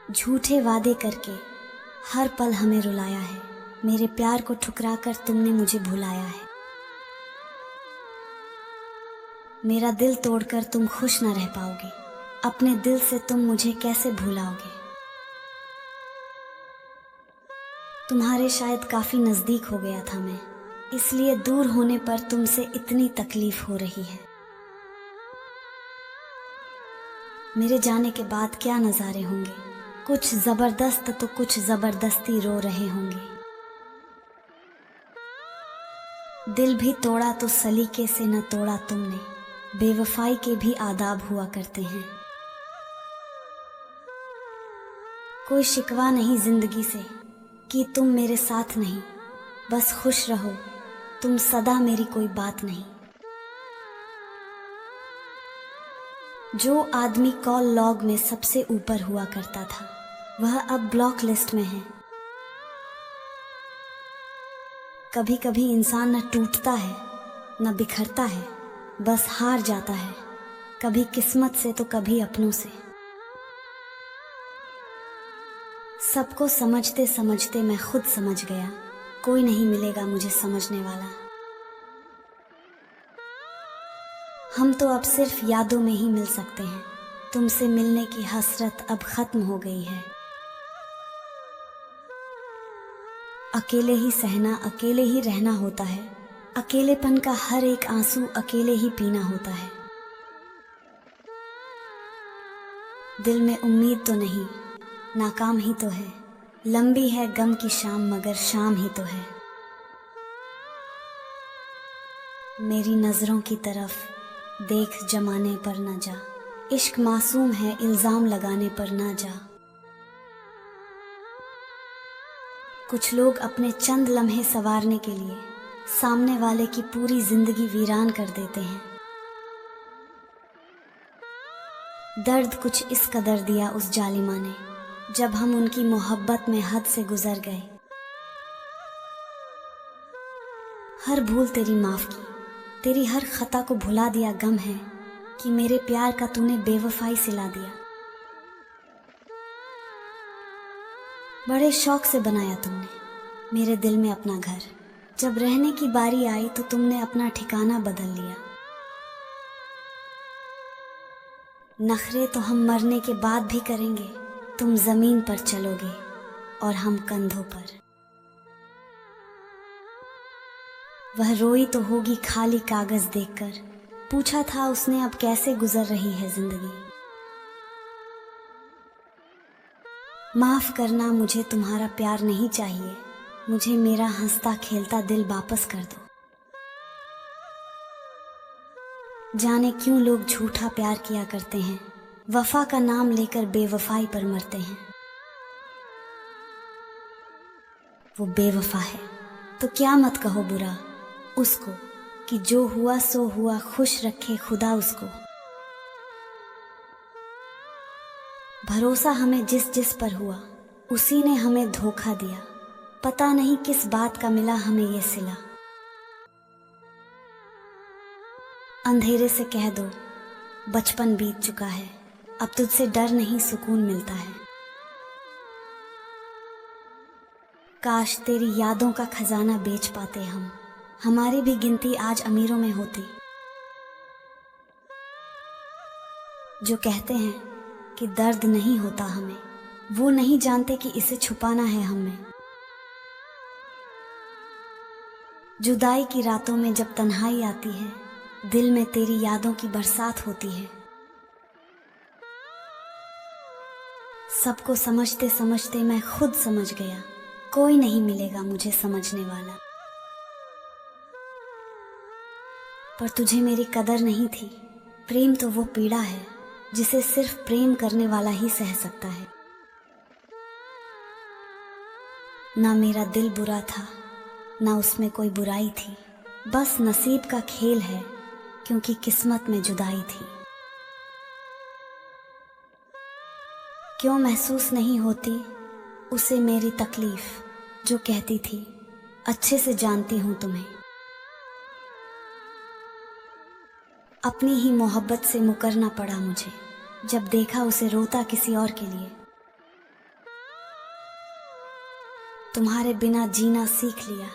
झूठे वादे करके हर पल हमें रुलाया है। मेरे प्यार को ठुकरा कर तुमने मुझे भुलाया है। मेरा दिल तोड़कर तुम खुश न रह पाओगे। अपने दिल से तुम मुझे कैसे भुलाओगे। तुम्हारे शायद काफी नजदीक हो गया था मैं, इसलिए दूर होने पर तुमसे इतनी तकलीफ हो रही है। मेरे जाने के बाद क्या नज़ारे होंगे, कुछ जबरदस्त तो कुछ जबरदस्ती रो रहे होंगे। दिल भी तोड़ा तो सलीके से न तोड़ा तुमने, बेवफाई के भी आदाब हुआ करते हैं। कोई शिकवा नहीं जिंदगी से कि तुम मेरे साथ नहीं, बस खुश रहो तुम सदा, मेरी कोई बात नहीं। जो आदमी कॉल लॉग में सबसे ऊपर हुआ करता था, वह अब ब्लॉक लिस्ट में है। कभी कभी इंसान न टूटता है न बिखरता है, बस हार जाता है, कभी किस्मत से तो कभी अपनों से। सबको समझते समझते मैं खुद समझ गया, कोई नहीं मिलेगा मुझे समझने वाला। हम तो अब सिर्फ यादों में ही मिल सकते हैं, तुमसे मिलने की हसरत अब खत्म हो गई है। अकेले ही सहना अकेले ही रहना होता है, अकेलेपन का हर एक आंसू अकेले ही पीना होता है। दिल में उम्मीद तो नहीं, नाकाम ही तो है, लंबी है गम की शाम मगर शाम ही तो है। मेरी नजरों की तरफ देख जमाने पर न जा, इश्क मासूम है इल्जाम लगाने पर न जा। कुछ लोग अपने चंद लम्हे संवारने के लिए सामने वाले की पूरी जिंदगी वीरान कर देते हैं। दर्द कुछ इस कदर दिया उस जालिमा ने, जब हम उनकी मोहब्बत में हद से गुजर गए। हर भूल तेरी माफ की, तेरी हर खता को भुला दिया, गम है कि मेरे प्यार का तूने बेवफाई सिला दिया। बड़े शौक से बनाया तुमने मेरे दिल में अपना घर, जब रहने की बारी आई तो तुमने अपना ठिकाना बदल लिया। नखरे तो हम मरने के बाद भी करेंगे, तुम जमीन पर चलोगे और हम कंधों पर। वह रोई तो होगी खाली कागज देखकर, पूछा था उसने अब कैसे गुजर रही है जिंदगी। माफ करना मुझे तुम्हारा प्यार नहीं चाहिए, मुझे मेरा हंसता खेलता दिल वापस कर दो। जाने क्यों लोग झूठा प्यार किया करते हैं, वफा का नाम लेकर बेवफाई पर मरते हैं। वो बेवफा है तो क्या मत कहो बुरा उसको, कि जो हुआ सो हुआ, खुश रखे खुदा उसको। भरोसा हमें जिस जिस पर हुआ, उसी ने हमें धोखा दिया, पता नहीं किस बात का मिला हमें ये सिला। अंधेरे से कह दो बचपन बीत चुका है, अब तुझसे डर नहीं सुकून मिलता है। काश तेरी यादों का खजाना बेच पाते हम, हमारी भी गिनती आज अमीरों में होती। जो कहते हैं कि दर्द नहीं होता हमें, वो नहीं जानते कि इसे छुपाना है हमें। जुदाई की रातों में जब तन्हाई आती है, दिल में तेरी यादों की बरसात होती है। सबको समझते समझते मैं खुद समझ गया, कोई नहीं मिलेगा मुझे समझने वाला। पर तुझे मेरी कदर नहीं थी, प्रेम तो वो पीड़ा है जिसे सिर्फ प्रेम करने वाला ही सह सकता है। ना मेरा दिल बुरा था, ना उसमें कोई बुराई थी, बस नसीब का खेल है क्योंकि किस्मत में जुदाई थी। क्यों महसूस नहीं होती उसे मेरी तकलीफ, जो कहती थी अच्छे से जानती हूं तुम्हें। अपनी ही मोहब्बत से मुकरना पड़ा मुझे, जब देखा उसे रोता किसी और के लिए। तुम्हारे बिना जीना सीख लिया,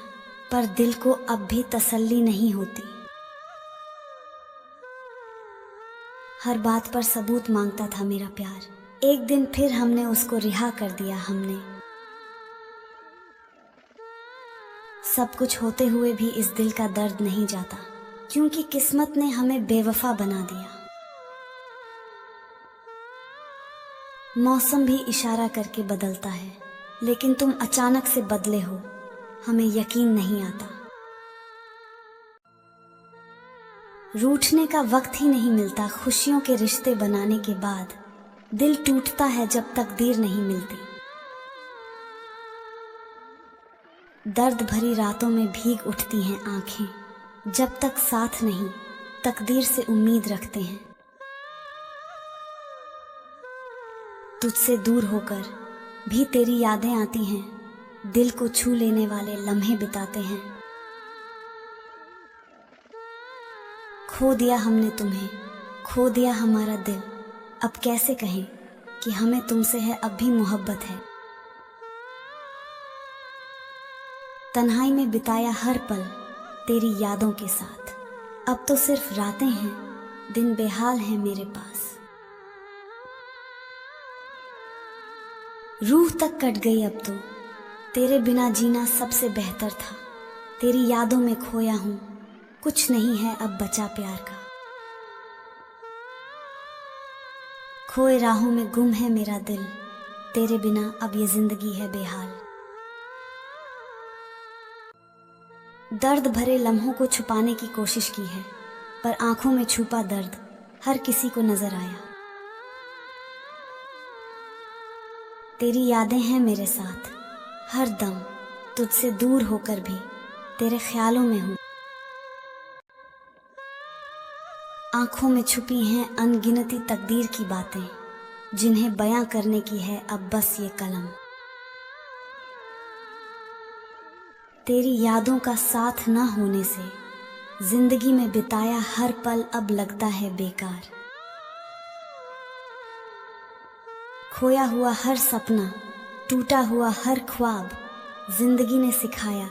पर दिल को अब भी तसल्ली नहीं होती। हर बात पर सबूत मांगता था मेरा प्यार, एक दिन फिर हमने उसको रिहा कर दिया। हमने सब कुछ होते हुए भी इस दिल का दर्द नहीं जाता, क्योंकि किस्मत ने हमें बेवफा बना दिया। मौसम भी इशारा करके बदलता है, लेकिन तुम अचानक से बदले हो, हमें यकीन नहीं आता। रूठने का वक्त ही नहीं मिलता, खुशियों के रिश्ते बनाने के बाद दिल टूटता है जब तकदीर नहीं मिलती। दर्द भरी रातों में भीग उठती हैं आंखें, जब तक साथ नहीं तकदीर से उम्मीद रखते हैं। तुझसे दूर होकर भी तेरी यादें आती हैं, दिल को छू लेने वाले लम्हे बिताते हैं। खो दिया हमने तुम्हें, खो दिया हमारा दिल, अब कैसे कहें कि हमें तुमसे है अब भी मोहब्बत है। तन्हाई में बिताया हर पल तेरी यादों के साथ, अब तो सिर्फ रातें हैं, दिन बेहाल हैं मेरे पास। रूह तक कट गई अब तो, तेरे बिना जीना सबसे बेहतर था। तेरी यादों में खोया हूं, कुछ नहीं है अब बचा प्यार का। खोए राहों में गुम है मेरा दिल, तेरे बिना अब ये जिंदगी है बेहाल। दर्द भरे लम्हों को छुपाने की कोशिश की है, पर आंखों में छुपा दर्द हर किसी को नजर आया। तेरी यादें हैं मेरे साथ हर दम, तुझसे दूर होकर भी तेरे ख्यालों में हूं। आंखों में छुपी हैं अनगिनती तकदीर की बातें, जिन्हें बयां करने की है अब बस ये कलम। तेरी यादों का साथ न होने से जिंदगी में बिताया हर पल अब लगता है बेकार। खोया हुआ हर सपना, टूटा हुआ हर ख्वाब, जिंदगी ने सिखाया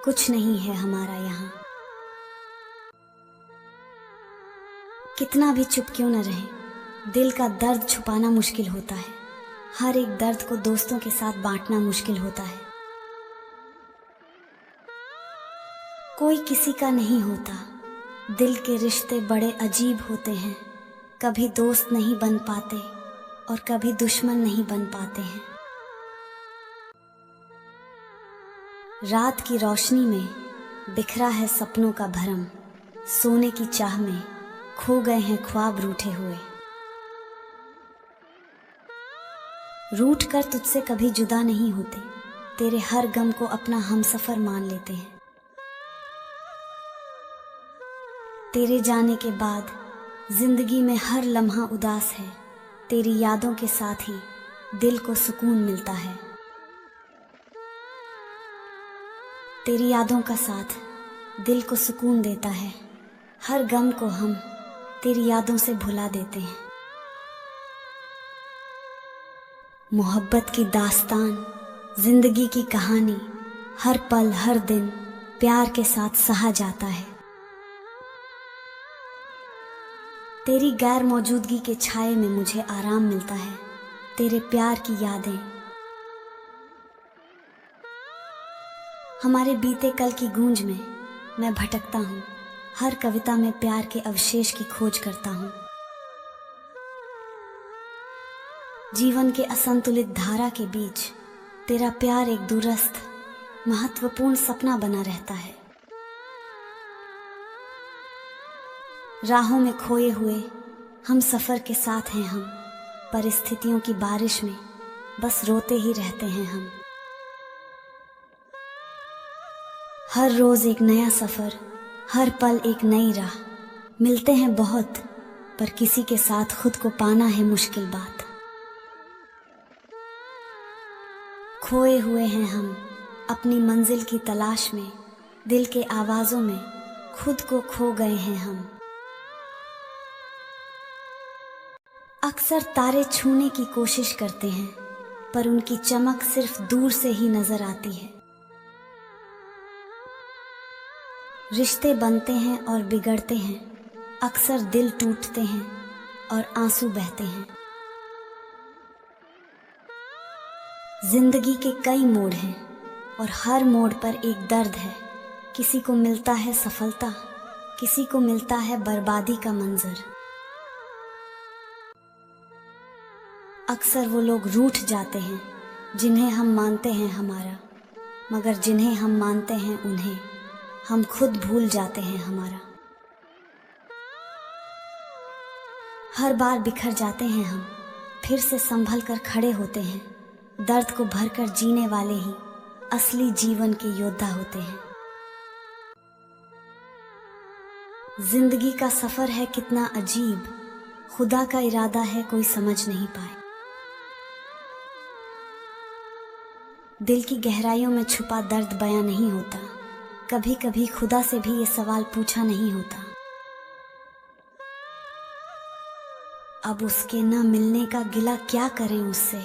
कुछ नहीं है हमारा यहाँ। कितना भी चुप क्यों न रहे, दिल का दर्द छुपाना मुश्किल होता है। हर एक दर्द को दोस्तों के साथ बांटना मुश्किल होता है। कोई किसी का नहीं होता, दिल के रिश्ते बड़े अजीब होते हैं। कभी दोस्त नहीं बन पाते और कभी दुश्मन नहीं बन पाते हैं। रात की रोशनी में बिखरा है सपनों का भरम, सोने की चाह में खो गए हैं ख्वाब रूठे हुए। रूठ कर तुझसे कभी जुदा नहीं होते, तेरे हर गम को अपना हमसफर मान लेते हैं। तेरे जाने के बाद जिंदगी में हर लम्हा उदास है, तेरी यादों के साथ ही दिल को सुकून मिलता है। तेरी यादों का साथ दिल को सुकून देता है, हर गम को हम तेरी यादों से भुला देते हैं। मोहब्बत की दास्तान, जिंदगी की कहानी, हर पल हर दिन प्यार के साथ सहा जाता है। तेरी गैर मौजूदगी के छाये में मुझे आराम मिलता है, तेरे प्यार की यादें। हमारे बीते कल की गूंज में मैं भटकता हूँ, हर कविता में प्यार के अवशेष की खोज करता हूँ। जीवन के असंतुलित धारा के बीच तेरा प्यार एक दूरस्थ महत्वपूर्ण सपना बना रहता है। राहों में खोए हुए हम सफर के साथ हैं हम, परिस्थितियों की बारिश में बस रोते ही रहते हैं हम। हर रोज एक नया सफर, हर पल एक नई राह। मिलते हैं बहुत, पर किसी के साथ खुद को पाना है मुश्किल बात। खोए हुए हैं हम अपनी मंजिल की तलाश में, दिल के आवाजों में खुद को खो गए हैं हम। अक्सर तारे छूने की कोशिश करते हैं, पर उनकी चमक सिर्फ दूर से ही नजर आती है। रिश्ते बनते हैं और बिगड़ते हैं, अक्सर दिल टूटते हैं और आंसू बहते हैं। जिंदगी के कई मोड़ हैं और हर मोड़ पर एक दर्द है। किसी को मिलता है सफलता, किसी को मिलता है बर्बादी का मंजर। अक्सर वो लोग रूठ जाते हैं जिन्हें हम मानते हैं हमारा, मगर जिन्हें हम मानते हैं उन्हें हम खुद भूल जाते हैं हमारा। हर बार बिखर जाते हैं हम, फिर से संभल कर खड़े होते हैं। दर्द को भरकर जीने वाले ही असली जीवन के योद्धा होते हैं। जिंदगी का सफर है कितना अजीब, खुदा का इरादा है कोई समझ नहीं पाए। दिल की गहराइयों में छुपा दर्द बयां नहीं होता, कभी कभी खुदा से भी ये सवाल पूछा नहीं होता। अब उसके न मिलने का गिला क्या करें उससे,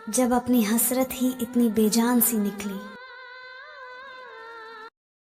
जब अपनी हसरत ही इतनी बेजान सी निकली।